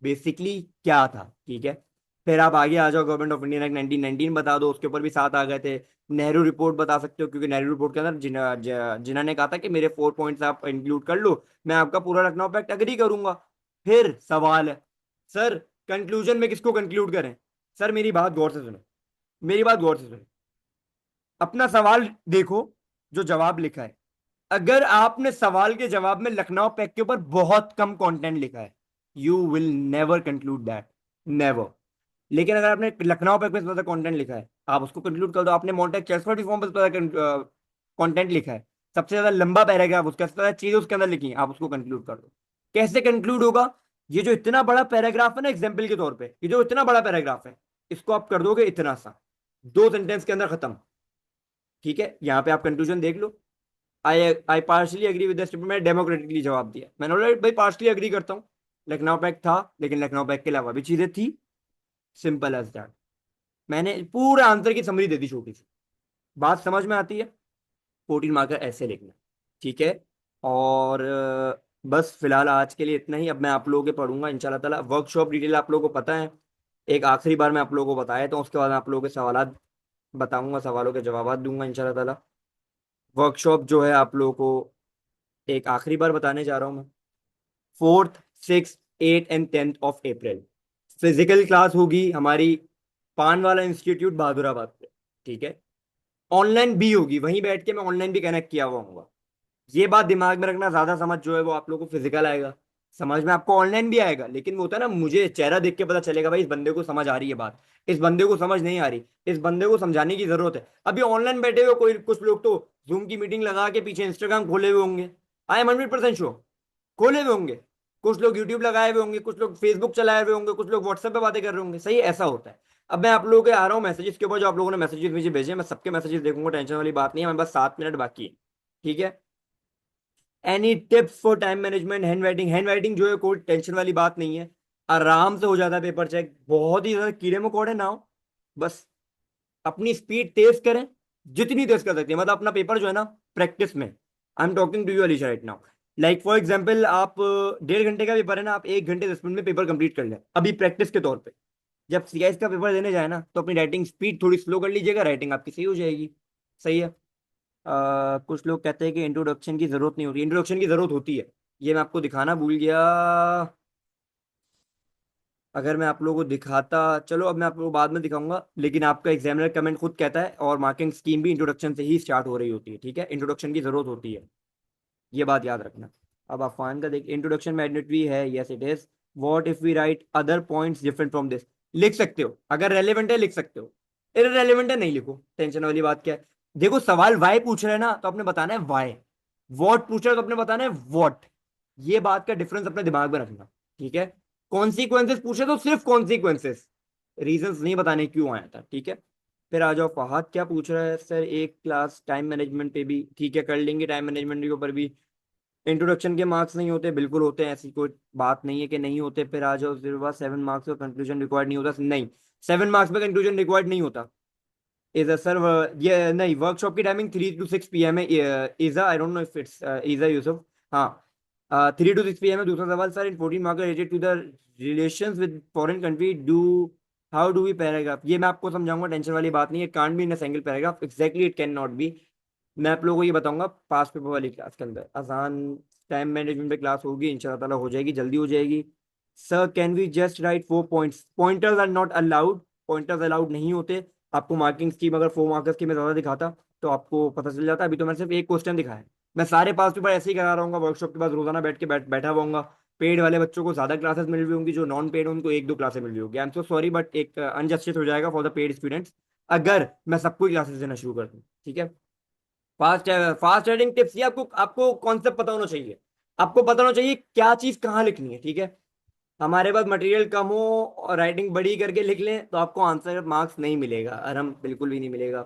बेसिकली क्या था, ठीक है? फिर आप आगे आ जाओ, गवर्नमेंट ऑफ इंडिया एक्ट 1919 बता दो, उसके ऊपर भी 7 आ गए थे। नेहरू रिपोर्ट बता सकते हो, क्योंकि नेहरू रिपोर्ट के अंदर जिन्ना ने कहा था कि मेरे 4 पॉइंट्स आप इंक्लूड कर लो, मैं आपका पूरा लखनऊ पैक्ट एग्री करूंगा। फिर सवाल है, सर कंक्लूजन में किसको कंक्लूड करें? सर मेरी बात गौर से सुनो, मेरी बात गौर से सुनो, अपना सवाल देखो, जो जवाब लिखा है। अगर आपने सवाल के जवाब में लखनऊ पैक्ट के ऊपर बहुत कम कंटेंट लिखा है, you will never conclude that, never. लेकिन अगर आपने लखनऊ पैक्ट पे ज्यादा कंटेंट लिखा है, आप उसको कंक्लूड कर दो। आपने मॉन्टेक चेल्सफोर्ड रिफॉर्म पर कंटेंट लिखा है, सबसे ज्यादा लंबा पैराग्राफ, उसका सबसे ज्यादा चीजें उसके अंदर लिखी हैं, आप उसको कंक्लूड कर दो। कैसे कंक्लूड होगा? ये जो इतना बड़ा पैराग्राफ है ना, एग्जाम्पल के तौर पे, ये जो इतना बड़ा पैराग्राफ है, इसको आप कर दोगे इतना सा, 2 सेंटेंस के अंदर खत्म, ठीक है? यहाँ पे आप कंक्लूजन देख लो। आई आई पार्शली एग्री विद स्टेटमेंट, मैंने डेमोक्रेटिकली जवाब दिया, मैंने बोला भाई पार्शली एग्री करता हूँ, लखनऊ पैक्ट था, लेकिन लखनऊ पैक्ट के अलावा भी चीजें थी, सिंपल एज दैट। मैंने पूरा आंसर की समरी दे दी छोटी सी। बात समझ में आती है? 14 मार्कर ऐसे लिखना, ठीक है? और बस फिलहाल आज के लिए इतना ही। अब मैं आप लोगों के पढ़ूंगा इंशाल्लाह ताला। वर्कशॉप डिटेल आप लोगों को पता है, एक आखिरी बार मैं आप लोगों को बताया, तो उसके बाद आप लोगों के सवाल बताऊंगा, सवालों के जवाब दूंगा इंशाल्लाह ताला। वर्कशॉप जो है आप लोगों को एक आखिरी बार बताने जा रहा हूँ मैं। 4th 6th 8th and 10th of April physical class होगी हमारी पान वाला इंस्टीट्यूट बहादुराबाद पे, ठीक है? ऑनलाइन भी होगी, वहीं बैठ के मैं ऑनलाइन भी कनेक्ट किया हुआ हूँ। ये बात दिमाग में रखना, ज्यादा समझ जो है वो आप लोगों को फिजिकल आएगा, समझ में आपको ऑनलाइन भी आएगा। लेकिन वो होता है ना, मुझे चेहरा देख के पता चलेगा भाई इस बंदे को समझ आ रही है बात, इस बंदे को समझ नहीं आ रही, इस बंदे को समझाने की जरूरत है। अभी ऑनलाइन बैठे हुए कोई कुछ लोग तो जूम की मीटिंग लगा के पीछे इंस्टाग्राम खोले हुए होंगे, आई एम 100% श्योर, खोले हुए होंगे। कुछ लोग यूट्यूब लगाए हुए होंगे, कुछ लोग फेसबुक चलाए हुए होंगे, कुछ लोग व्हाट्सएप पे बातें कर रहे होंगे, सही ऐसा होता है। अब मैं आप लोगों के आ रहा हूँ मैसेजेस के ऊपर, जो आप लोगों ने मैसेजेस मुझे भेजे, मैं सबके मैसेजेस देखूंगा, टेंशन वाली बात नहीं है। हमें बस 7 मिनट बाकी है, ठीक है? Any tips for time management? Hand writing, hand writing जो है कोई टेंशन वाली बात नहीं है, आराम से हो जाता है पेपर चेक। बहुत ही ज्यादा कीड़े मकोड़े ना हो, बस अपनी स्पीड तेज करें, जितनी तेज कर सकते हैं। मतलब अपना पेपर जो है ना, प्रैक्टिस में, I am talking to you Alisha right now, like for example आप 1.5 घंटे का पेपर है ना, आप 1 घंटे 10 मिनट में पेपर कंप्लीट कर लें अभी प्रैक्टिस के तौर पे। जब सीआईएस का पेपर देने जाए ना, तो अपनी राइटिंग स्पीड थोड़ी स्लो कर लीजिएगा, राइटिंग आपकी सही हो जाएगी। सही है? कुछ लोग कहते हैं कि इंट्रोडक्शन की जरूरत नहीं होती, इंट्रोडक्शन की जरूरत होती है, ये मैं आपको दिखाना भूल गया। अगर मैं आप लोगों को दिखाता, चलो अब मैं आप लोगों को बाद में दिखाऊंगा, लेकिन आपका एग्जामिनर कमेंट खुद कहता है, और मार्किंग स्कीम भी इंट्रोडक्शन से ही स्टार्ट हो रही होती है, ठीक है? इंट्रोडक्शन की जरूरत होती है, ये बात याद रखना। अब अफवान का देख, इंट्रोडक्शन मैंडेटरी है, yes it is. What if we write other points different from this? लिख सकते हो, अगर रेलेवेंट है लिख सकते हो, इररेलेवेंट है नहीं लिखो, टेंशन वाली बात क्या है? देखो सवाल वाई पूछ रहे हैं ना, तो आपने बताना है वाई। वॉट पूछ रहे हो तो आपने बताना है वॉट। ये बात का डिफरेंस अपने दिमाग में रखना, ठीक है? कॉन्सिक्वेंसेस पूछे तो सिर्फ कॉन्सिक्वेंसेस, रीजंस नहीं बताने क्यों आया था, ठीक है? फिर आ जाओ, फहद क्या पूछ रहा है? सर एक क्लास टाइम मैनेजमेंट पे भी, ठीक है कर लेंगे, टाइम मैनेजमेंट के ऊपर भी। इंट्रोडक्शन के मार्क्स नहीं होते? बिल्कुल होते हैं, ऐसी कोई बात नहीं है कि नहीं होते। फिर आ जाओ 0 7 मार्क्स का कंक्लूजन रिक्वायर्ड नहीं होता, नहीं, 7 मार्क्स में कंक्लूजन रिक्वायर्ड नहीं होता। इज सर, ये नहीं, वर्कशॉप की टाइमिंग 3 to 6 PM है। इजा, I don't know if it's इजा यूसुफ। हाँ, 3 to 6 PM है। दूसरा सवाल sir, in 14 marker related to the relations with foreign country, do how do we paragraph. ये मैं आपको समझाऊंगा, टेंशन वाली बात नहीं है। Can't be in a single paragraph, exactly it can not be. मैं आप लोगों को ये बताऊंगा पास पेपर वाली क्लास के अंदर। आसान टाइम मैनेजमेंट पे क्लास होगी इंशाल्लाह ताला, हो जाएगी, जल्दी हो जाएगी। Sir can we just write 4 points, pointers are not allowed, pointers allowed नहीं होते। आपको मार्किंग स्कीम अगर 4 मार्कर्स की मैं ज्यादा दिखाता तो आपको पता चल जाता। अभी तो मैंने सिर्फ एक क्वेश्चन दिखाया है। मैं सारे पास पेपर ऐसे ही करा रहा हूँ, वर्कशॉप के बाद रोजाना बैठा हुआ। पेड वाले बच्चों को ज्यादा क्लासेस मिल रही होंगी, जो नॉन पेड उनको 1-2 क्लासेस मिल रही होगी। I am so sorry, but एक अनजस्टिस हो जाएगा फॉर द पेड स्टूडेंट्स अगर मैं सबको क्लासेस देना शुरू कर दूं। ठीक है। फास्ट फास्ट राइटिंग टिप्स, ये आपको आपको कॉन्सेप्ट पता होना चाहिए। आपको पता होना चाहिए क्या चीज कहाँ लिखनी है। ठीक है। हमारे पास मटेरियल कम हो और राइटिंग बड़ी करके लिख लें तो आपको आंसर मार्क्स नहीं मिलेगा, और हम बिल्कुल भी नहीं मिलेगा।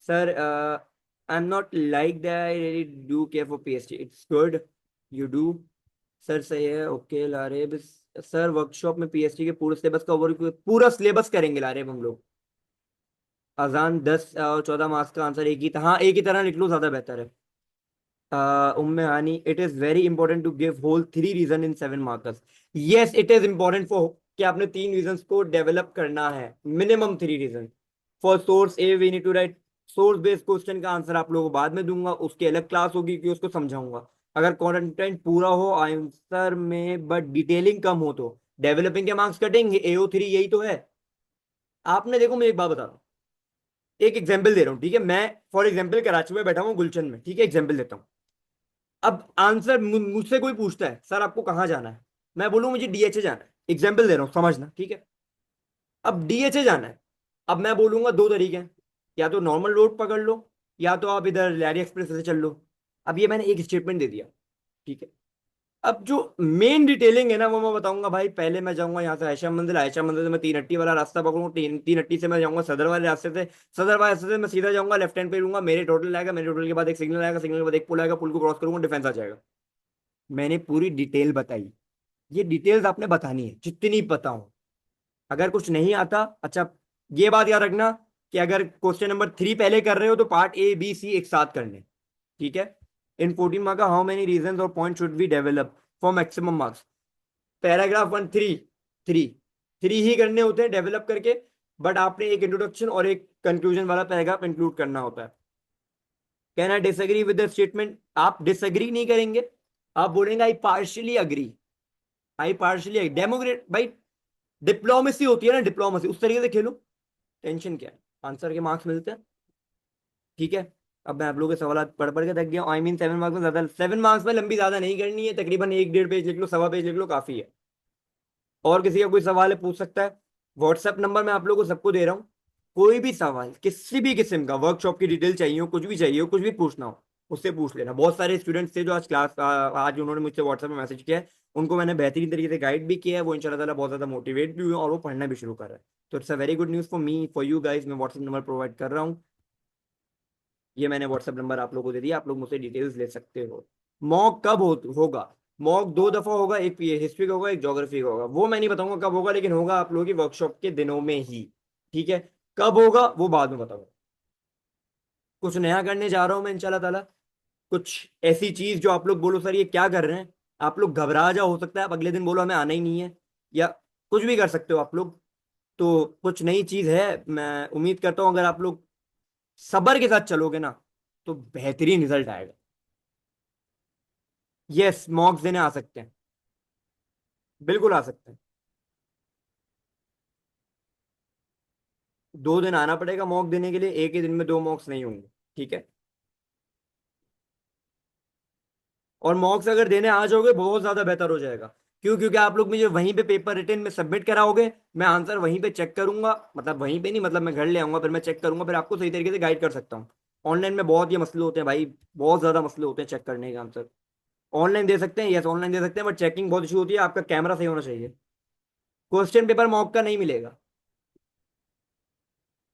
Sir I am not like that, I really do care for PhD, it's good you do. Sir सही है, ओके लारेब। सर वर्कशॉप में पीएचडी के पूरे सिलेबस का ओवर, पूरा सिलेबस करेंगे लारेब हम लोग। अजान 10 और 14 मार्क्स का आंसर एक ही था, हाँ एक ही तरह लिख लो, ज्यादा बेहतर है। Umme Hani, it is very important to give whole 3 reason in 7 markers. Yes it is important for कि आपने 3 रीजन को डेवलप करना है, minimum 3 reason. For source A we need to write, source based question का आंसर आप लोगों को बाद में दूंगा, उसकी अलग क्लास होगी कि उसको समझाऊंगा। अगर कंटेंट पूरा हो आंसर में बट डिटेलिंग कम हो तो डेवलपिंग के मार्क्स कटेंगे। AO3 यही तो है। आपने देखो, मैं एक बात बता रहा हूँ, एक एग्जाम्पल दे रहा हूँ। ठीक है, मैं फॉर एग्जाम्पल कराची में बैठा हूँ गुलशन में। ठीक है, एग्जाम्पल देता हूँ। अब आंसर मुझसे कोई पूछता है सर आपको कहाँ जाना है, मैं बोलूँ मुझे DHA जाना है, एग्जाम्पल दे रहा हूँ समझना। ठीक है। अब DHA जाना है। अब मैं बोलूंगा दो तरीके हैं, या तो नॉर्मल रोड पकड़ लो, या तो आप इधर लैरी एक्सप्रेस से चल लो। अब ये मैंने एक स्टेटमेंट दे दिया। ठीक है। अब जो मेन डिटेलिंग है ना वो मैं बताऊंगा भाई। पहले मैं जाऊंगा यहाँ से आयशा मंदिर, आयशा मंदिर से मैं 3 हट्टी वाला रास्ता पकड़ूंगा, तीन हट्टी से मैं जाऊंगा सदर वाले रास्ते से, सदर वाले रास्ते से मैं सीधा जाऊंगा, लेफ्ट हैंड पे लूंगा, मेरे टोटल आएगा, मेरे टोटल के बाद एक सिग्नल आएगा, सिग्नल के बाद एक पुल आएगा, पुल को क्रॉस करूंगा, डिफेंस आ जाएगा। मैंने पूरी डिटेल बताई। ये डिटेल्स आपने बतानी है जितनी पता हो। अगर कुछ नहीं आता, अच्छा, ये बात याद रखना कि अगर क्वेश्चन नंबर 3 पहले कर रहे हो तो पार्ट A B C एक साथ करने। ठीक है। इन 14 मार्क का हाउ मेनी रीजन और point should be develop for maximum marks. Paragraph 1 three, three three ही करने होते हैं डेवलप करके। बट आपने एक इंट्रोडक्शन और एक कंक्लूजन वाला पैराग्राफ इंक्लूड करना होता है। Can I disagree with the statement, आप डिसएग्री नहीं करेंगे, आप बोलेंगे आई पार्शियली अग्री। आई पार्शियली डेमोक्रेट भाई, डिप्लोमेसी होती है ना, डिप्लोमेसी उस तरीके से खेलो। टेंशन क्या है, आंसर के मार्क्स मिलते हैं। ठीक है। अब मैं आप लोगों के सवाल पढ़ पढ़ के थक गया। आई मीन 7 मार्क्स में ज्यादा, 7 मार्क्स में लंबी ज्यादा नहीं करनी है, तकरीबन 1-1.5 पेज लिख लो, सवा पेज लिख लो, काफी है। और किसी का कोई सवाल है पूछ सकता है। व्हाट्सएप नंबर मैं आप लोगों को सबको दे रहा हूँ। कोई भी सवाल किसी भी किस्म का, वर्कशॉप की डिटेल चाहिए हो, कुछ भी चाहिए हो, कुछ भी पूछना हो, उससे पूछ लेना। बहुत सारे स्टूडेंट्स थे जो आज क्लास, आज उन्होंने मुझसे व्हाट्सएप में मैसेज किया है, उनको मैंने बेहतरीन तरीके से गाइड भी किया है। वो इंशाल्लाह ताला बहुत ज्यादा मोटिवेट भी हुए और वो पढ़ना भी शुरू कर रहा है। तो it's a very good news for me, for you guys. मैं व्हाट्सएप नंबर प्रोवाइड कर रहा हूँ। ये मैंने व्हाट्सएप नंबर आप लोगों को दे दिया, आप लोग मुझसे डिटेल्स ले सकते हो। मॉक कब होगा? मॉक 2 दफा होगा, एक हिस्ट्री का होगा, एक ज्योग्राफी का होगा। वो मैं नहीं बताऊंगा कब होगा, लेकिन होगा आप लोगों की वर्कशॉप के दिनों में ही। ठीक है। कब होगा वो बाद में बताऊंगा। कुछ नया करने जा रहा हूं मैं इंशाल्लाह ताला। कुछ ऐसी चीज जो आप लोग बोलो सर ये क्या कर रहे हैं, आप लोग घबरा जाओ, हो सकता है आप अगले दिन बोलो हमें आना ही नहीं है, या कुछ भी कर सकते हो आप लोग। तो कुछ नई चीज है, मैं उम्मीद करता हूँ अगर आप लोग सब्र के साथ चलोगे ना तो बेहतरीन रिजल्ट आएगा। यस, मॉक्स देने आ सकते हैं, बिल्कुल आ सकते हैं। 2 दिन आना पड़ेगा मॉक देने के लिए, एक ही दिन में 2 मॉक्स नहीं होंगे। ठीक है। और मॉक्स अगर देने आ जाओगे बहुत ज्यादा बेहतर हो जाएगा। क्यों? क्योंकि आप लोग मुझे वहीं पे पेपर रिटर्न में सबमिट कराओगे, मैं आंसर वहीं पे चेक करूंगा, मतलब वहीं पे नहीं, मतलब मैं घर ले आऊंगा, फिर मैं चेक करूंगा, फिर आपको सही तरीके से गाइड कर सकता हूँ। ऑनलाइन में बहुत ये मसले होते हैं भाई, बहुत ज्यादा मसले होते हैं चेक करने के आंसर। ऑनलाइन दे सकते हैं, यस ऑनलाइन दे सकते हैं, बट चेकिंग बहुत इशू होती है, आपका कैमरा सही होना चाहिए। क्वेश्चन पेपर मॉक का नहीं मिलेगा।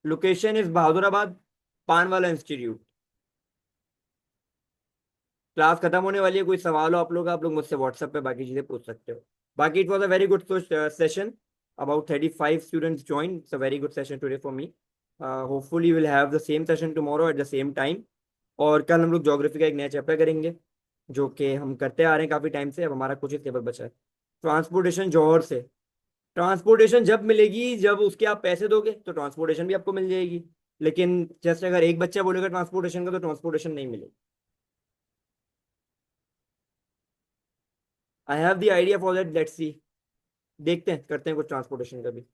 लोकेशन इज बहादुराबाद, पान वाला इंस्टीट्यूट। क्लास खत्म होने वाली है, कोई सवाल हो आप लोग मुझसे व्हाट्सएप पे बाकी चीजें पूछ सकते हो। बाकी it was a very good session, about 35 students join, it's a very good session today for me. Hopefully will have the same session tomorrow at the same time. और कल हम लोग ज्योग्राफी का एक नया चैप्टर करेंगे, जो कि हम करते आ रहे हैं काफी टाइम से। अब हमारा कुछ ही पेपर बचा है। ट्रांसपोर्टेशन जौहर से। ट्रांसपोर्टेशन जब मिलेगी जब उसके आप पैसे दोगे, तो ट्रांसपोर्टेशन भी आपको मिल जाएगी। लेकिन जैसे अगर एक बच्चा बोलेगा ट्रांसपोर्टेशन का, तो ट्रांसपोर्टेशन नहीं मिलेगी। I have the idea for that, let's see. देखते हैं, करते हैं कुछ ट्रांसपोर्टेशन का भी।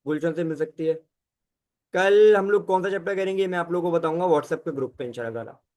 गुलशन से मिल सकती है। कल हम लोग कौन सा चैप्टर करेंगे, मैं आप लोगों को बताऊंगा व्हाट्सएप के ग्रुप पे इंशाल्लाह।